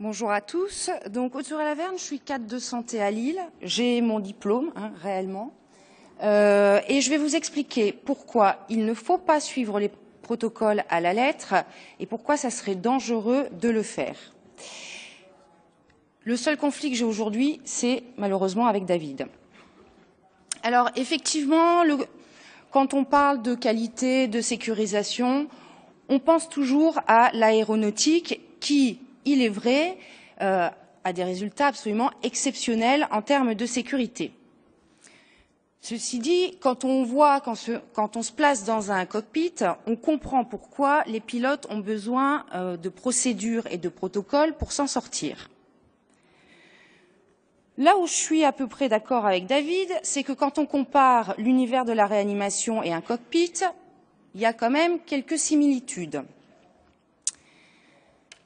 Bonjour à tous. Donc, Haute-sur-Laverne, je suis cadre de santé à Lille. J'ai mon diplôme, réellement. Et je vais vous expliquer pourquoi il ne faut pas suivre les protocoles à la lettre et pourquoi ça serait dangereux de le faire. Le seul conflit que j'ai aujourd'hui, c'est malheureusement avec David. Alors, effectivement, quand on parle de qualité, de sécurisation, on pense toujours à l'aéronautique qui, il est vrai, a des résultats absolument exceptionnels en termes de sécurité. Ceci dit, quand on se place dans un cockpit, on comprend pourquoi les pilotes ont besoin de procédures et de protocoles pour s'en sortir. Là où je suis à peu près d'accord avec David, c'est que quand on compare l'univers de la réanimation et un cockpit, il y a quand même quelques similitudes.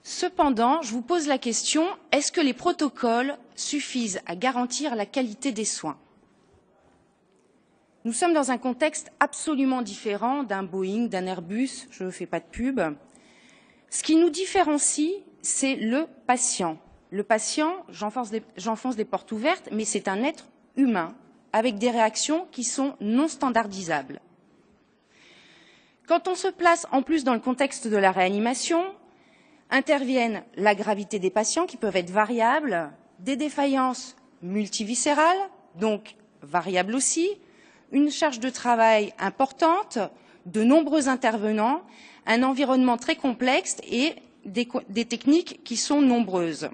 Cependant, je vous pose la question, est-ce que les protocoles suffisent à garantir la qualité des soins? Nous sommes dans un contexte absolument différent d'un Boeing, d'un Airbus, je ne fais pas de pub. Ce qui nous différencie, c'est le patient. Le patient, j'enfonce des portes ouvertes, mais c'est un être humain, avec des réactions qui sont non standardisables. Quand on se place en plus dans le contexte de la réanimation, interviennent la gravité des patients qui peuvent être variables, des défaillances multiviscérales, donc variables aussi, une charge de travail importante, de nombreux intervenants, un environnement très complexe et des techniques qui sont nombreuses.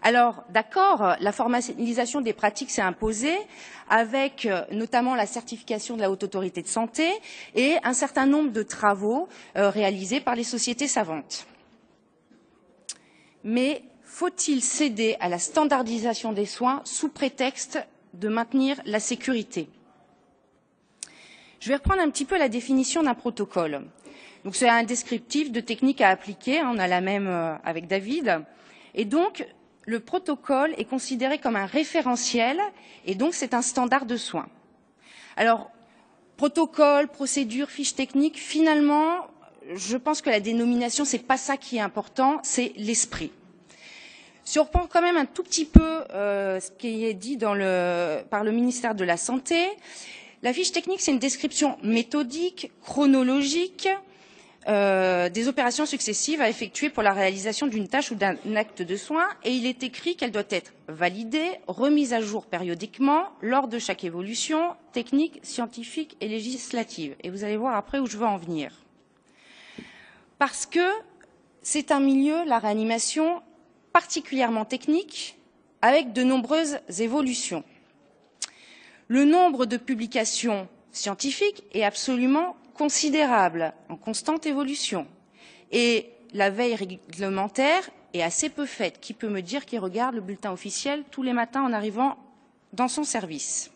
Alors, d'accord, la formalisation des pratiques s'est imposée avec notamment la certification de la Haute Autorité de Santé et un certain nombre de travaux réalisés par les sociétés savantes. Mais faut-il céder à la standardisation des soins sous prétexte de maintenir la sécurité? Je vais reprendre un petit peu la définition d'un protocole. Donc, c'est un descriptif de techniques à appliquer, on a la même avec David. Et donc, le protocole est considéré comme un référentiel et donc c'est un standard de soins. Alors, protocole, procédure, fiche technique, finalement, je pense que la dénomination, ce n'est pas ça qui est important, c'est l'esprit. Si on reprend quand même un tout petit peu ce qui est dit par le ministère de la Santé, la fiche technique, c'est une description méthodique, chronologique des opérations successives à effectuer pour la réalisation d'une tâche ou d'un acte de soin, et il est écrit qu'elle doit être validée, remise à jour périodiquement lors de chaque évolution technique, scientifique et législative. Et vous allez voir après où je veux en venir. Parce que c'est un milieu, la réanimation, particulièrement technique, avec de nombreuses évolutions. Le nombre de publications scientifiques est absolument considérable, en constante évolution. Et la veille réglementaire est assez peu faite. Qui peut me dire qu'il regarde le bulletin officiel tous les matins en arrivant dans son service?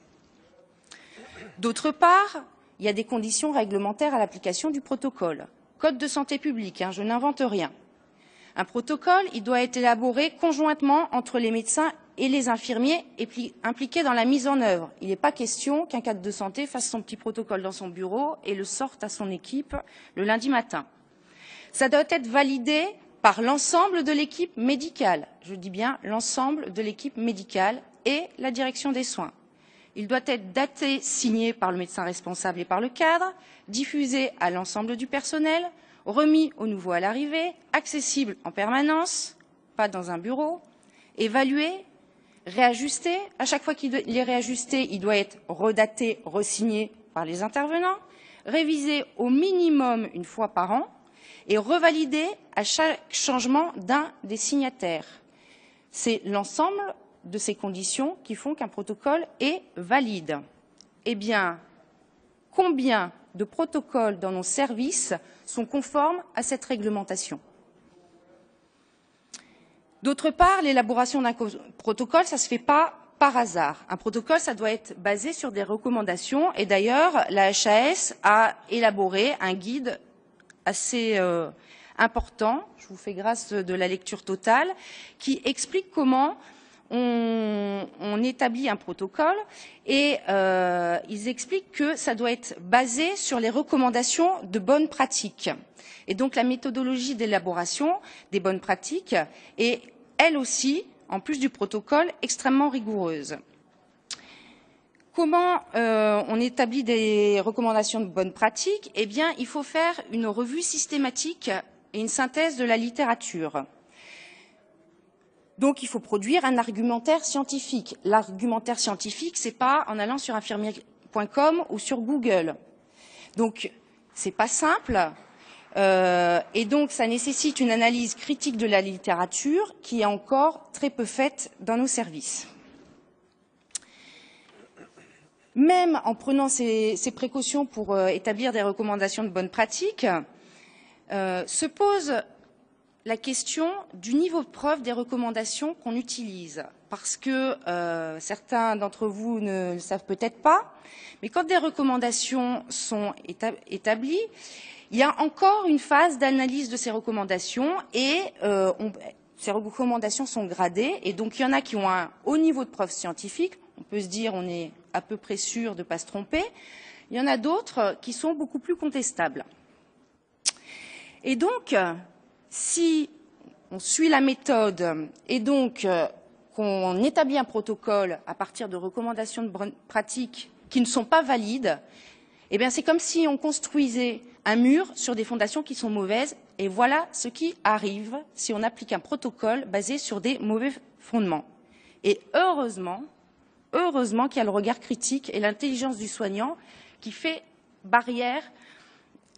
D'autre part, il y a des conditions réglementaires à l'application du protocole. Code de santé publique, je n'invente rien. Un protocole, il doit être élaboré conjointement entre les médecins et les infirmiers impliqués dans la mise en œuvre. Il n'est pas question qu'un cadre de santé fasse son petit protocole dans son bureau et le sorte à son équipe le lundi matin. Ça doit être validé par l'ensemble de l'équipe médicale. Je dis bien l'ensemble de l'équipe médicale et la direction des soins. Il doit être daté, signé par le médecin responsable et par le cadre, diffusé à l'ensemble du personnel, remis aux nouveaux à l'arrivée, accessible en permanence, pas dans un bureau, évalué, réajusté. À chaque fois qu'il est réajusté, il doit être redaté, resigné par les intervenants, révisé au minimum une fois par an et revalidé à chaque changement d'un des signataires. C'est l'ensemble de ces conditions qui font qu'un protocole est valide. Eh bien, combien de protocoles dans nos services sont conformes à cette réglementation? D'autre part, l'élaboration d'un protocole, ça ne se fait pas par hasard. Un protocole, ça doit être basé sur des recommandations. Et d'ailleurs, la HAS a élaboré un guide assez important, je vous fais grâce de la lecture totale, qui explique comment on établit un protocole et ils expliquent que ça doit être basé sur les recommandations de bonnes pratiques. Et donc la méthodologie d'élaboration des bonnes pratiques est, elle aussi, en plus du protocole, extrêmement rigoureuse. Comment on établit des recommandations de bonnes pratiques? Eh bien, il faut faire une revue systématique et une synthèse de la littérature. Donc, il faut produire un argumentaire scientifique. L'argumentaire scientifique, c'est pas en allant sur infirmier.com ou sur Google. Donc, c'est pas simple. Et donc, ça nécessite une analyse critique de la littérature qui est encore très peu faite dans nos services. Même en prenant ces précautions pour établir des recommandations de bonnes pratiques, se pose la question du niveau de preuve des recommandations qu'on utilise. Parce que certains d'entre vous ne le savent peut-être pas, mais quand des recommandations sont établies, il y a encore une phase d'analyse de ces recommandations et ces recommandations sont gradées. Et donc, il y en a qui ont un haut niveau de preuve scientifique. On peut se dire on est à peu près sûr de ne pas se tromper. Il y en a d'autres qui sont beaucoup plus contestables. Et donc, si on suit la méthode et donc qu'on établit un protocole à partir de recommandations de bonnes pratiques qui ne sont pas valides, eh bien c'est comme si on construisait un mur sur des fondations qui sont mauvaises. Et voilà ce qui arrive si on applique un protocole basé sur des mauvais fondements. Et heureusement qu'il y a le regard critique et l'intelligence du soignant qui fait barrière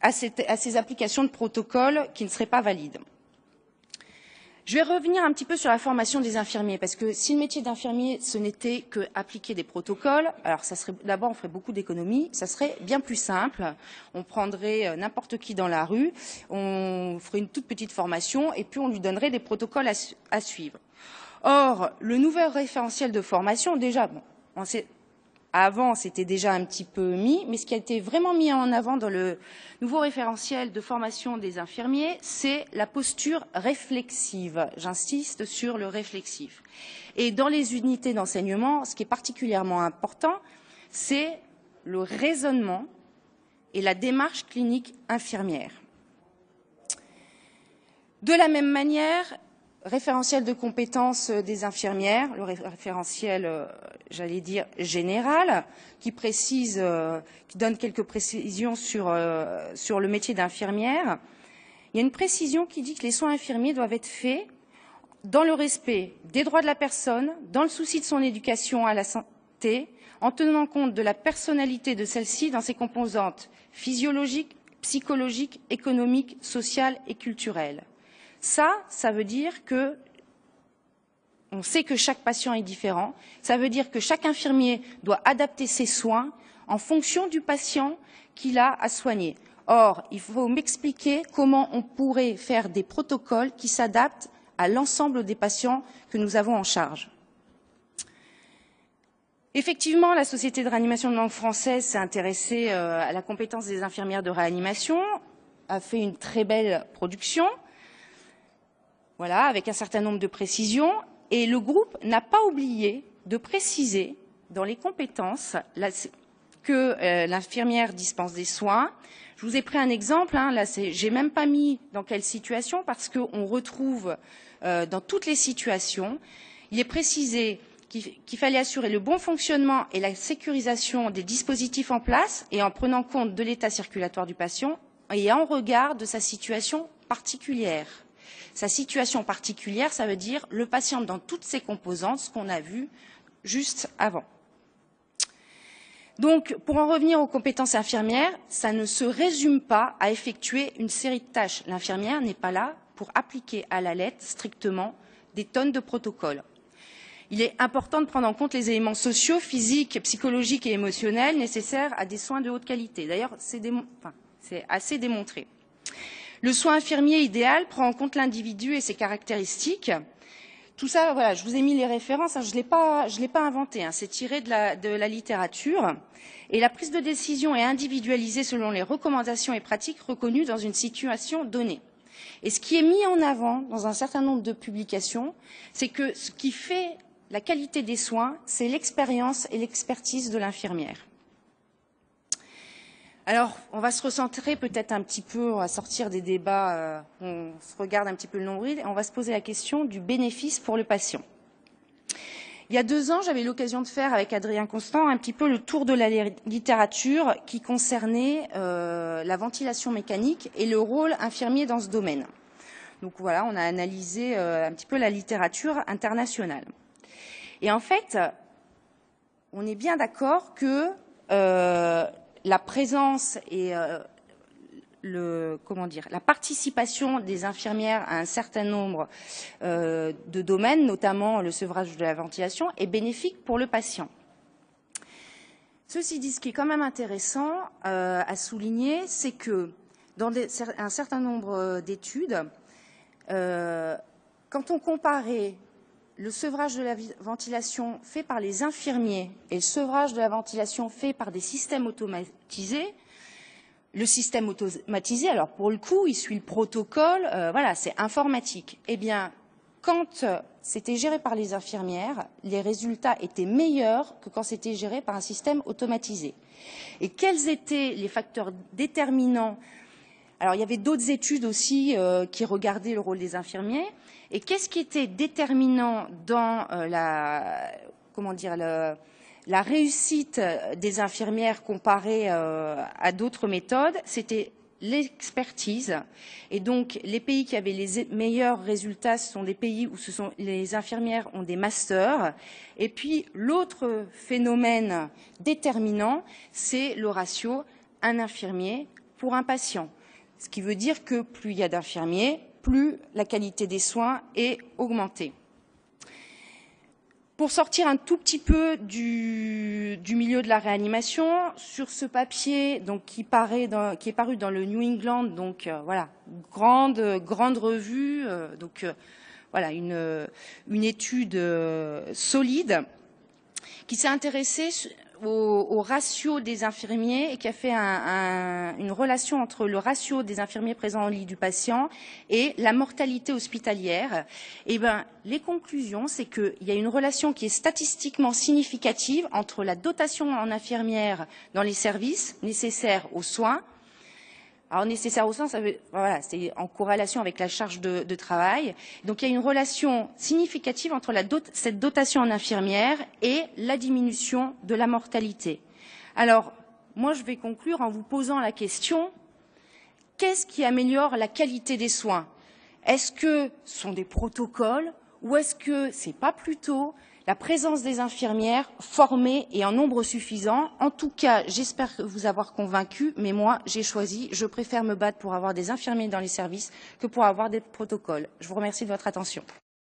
à ces applications de protocoles qui ne seraient pas valides. Je vais revenir un petit peu sur la formation des infirmiers, parce que si le métier d'infirmier, ce n'était qu'appliquer des protocoles, alors ça serait, d'abord on ferait beaucoup d'économies, ça serait bien plus simple. On prendrait n'importe qui dans la rue, on ferait une toute petite formation et puis on lui donnerait des protocoles à suivre. Or, le nouvel référentiel de formation, déjà, bon, avant, c'était déjà un petit peu mis, mais ce qui a été vraiment mis en avant dans le nouveau référentiel de formation des infirmiers, c'est la posture réflexive. J'insiste sur le réflexif. Et dans les unités d'enseignement, ce qui est particulièrement important, c'est le raisonnement et la démarche clinique infirmière. De la même manière, référentiel de compétences des infirmières, le référentiel, j'allais dire, général, qui précise, qui donne quelques précisions sur le métier d'infirmière. Il y a une précision qui dit que les soins infirmiers doivent être faits dans le respect des droits de la personne, dans le souci de son éducation à la santé, en tenant compte de la personnalité de celle-ci dans ses composantes physiologiques, psychologiques, économiques, sociales et culturelles. Ça veut dire que on sait que chaque patient est différent. Ça veut dire que chaque infirmier doit adapter ses soins en fonction du patient qu'il a à soigner. Or, il faut m'expliquer comment on pourrait faire des protocoles qui s'adaptent à l'ensemble des patients que nous avons en charge. Effectivement, la Société de réanimation de langue française s'est intéressée à la compétence des infirmières de réanimation, a fait une très belle production. Voilà, avec un certain nombre de précisions. Et le groupe n'a pas oublié de préciser dans les compétences que l'infirmière dispense des soins. Je vous ai pris un exemple. Là, j'ai même pas mis dans quelle situation parce qu'on retrouve dans toutes les situations. Il est précisé qu'il fallait assurer le bon fonctionnement et la sécurisation des dispositifs en place et en prenant compte de l'état circulatoire du patient et en regard de sa situation particulière. Sa situation particulière, ça veut dire le patient dans toutes ses composantes, ce qu'on a vu juste avant. Donc, pour en revenir aux compétences infirmières, ça ne se résume pas à effectuer une série de tâches. L'infirmière n'est pas là pour appliquer à la lettre strictement des tonnes de protocoles. Il est important de prendre en compte les éléments sociaux, physiques, psychologiques et émotionnels nécessaires à des soins de haute qualité. D'ailleurs, c'est assez démontré. Le soin infirmier idéal prend en compte l'individu et ses caractéristiques. Tout ça, voilà, je vous ai mis les références, je ne l'ai pas inventé, c'est tiré de la littérature. Et la prise de décision est individualisée selon les recommandations et pratiques reconnues dans une situation donnée. Et ce qui est mis en avant dans un certain nombre de publications, c'est que ce qui fait la qualité des soins, c'est l'expérience et l'expertise de l'infirmière. Alors, on va se recentrer peut-être un petit peu, on va sortir des débats, on se regarde un petit peu le nombril, et on va se poser la question du bénéfice pour le patient. Il y a 2 ans, j'avais l'occasion de faire avec Adrien Constant un petit peu le tour de la littérature qui concernait la ventilation mécanique et le rôle infirmier dans ce domaine. Donc voilà, on a analysé un petit peu la littérature internationale. Et en fait, on est bien d'accord que la présence et la participation des infirmières à un certain nombre de domaines, notamment le sevrage de la ventilation, est bénéfique pour le patient. Ceci dit, ce qui est quand même intéressant à souligner, c'est que dans un certain nombre d'études, quand on comparait le sevrage de la ventilation fait par les infirmiers et le sevrage de la ventilation fait par des systèmes automatisés, le système automatisé, alors pour le coup, il suit le protocole, voilà, c'est informatique. Eh bien, quand c'était géré par les infirmières, les résultats étaient meilleurs que quand c'était géré par un système automatisé. Et quels étaient les facteurs déterminants? Alors, il y avait d'autres études aussi qui regardaient le rôle des infirmiers. Et qu'est-ce qui était déterminant dans la réussite des infirmières comparée à d'autres méthodes? C'était l'expertise. Et donc, les pays qui avaient les meilleurs résultats, ce sont des pays où les infirmières ont des masters. Et puis, l'autre phénomène déterminant, c'est le ratio un infirmier pour un patient. Ce qui veut dire que plus il y a d'infirmiers, plus la qualité des soins est augmentée. Pour sortir un tout petit peu du milieu de la réanimation, sur ce papier donc, qui est paru dans le New England, donc voilà, grande revue, voilà, une étude solide qui s'est intéressée au ratio des infirmiers et qui a fait une relation entre le ratio des infirmiers présents au lit du patient et la mortalité hospitalière. Et ben, les conclusions, c'est qu'il y a une relation qui est statistiquement significative entre la dotation en infirmières dans les services nécessaires aux soins. Alors, nécessaire au soins, voilà, c'est en corrélation avec la charge de travail. Donc, il y a une relation significative entre cette dotation en infirmières et la diminution de la mortalité. Alors, moi, je vais conclure en vous posant la question, qu'est-ce qui améliore la qualité des soins? Est-ce que ce sont des protocoles ou est-ce que c'est pas plutôt la présence des infirmières formées et en nombre suffisant? En tout cas, j'espère vous avoir convaincu, mais moi, j'ai choisi, je préfère me battre pour avoir des infirmiers dans les services que pour avoir des protocoles. Je vous remercie de votre attention.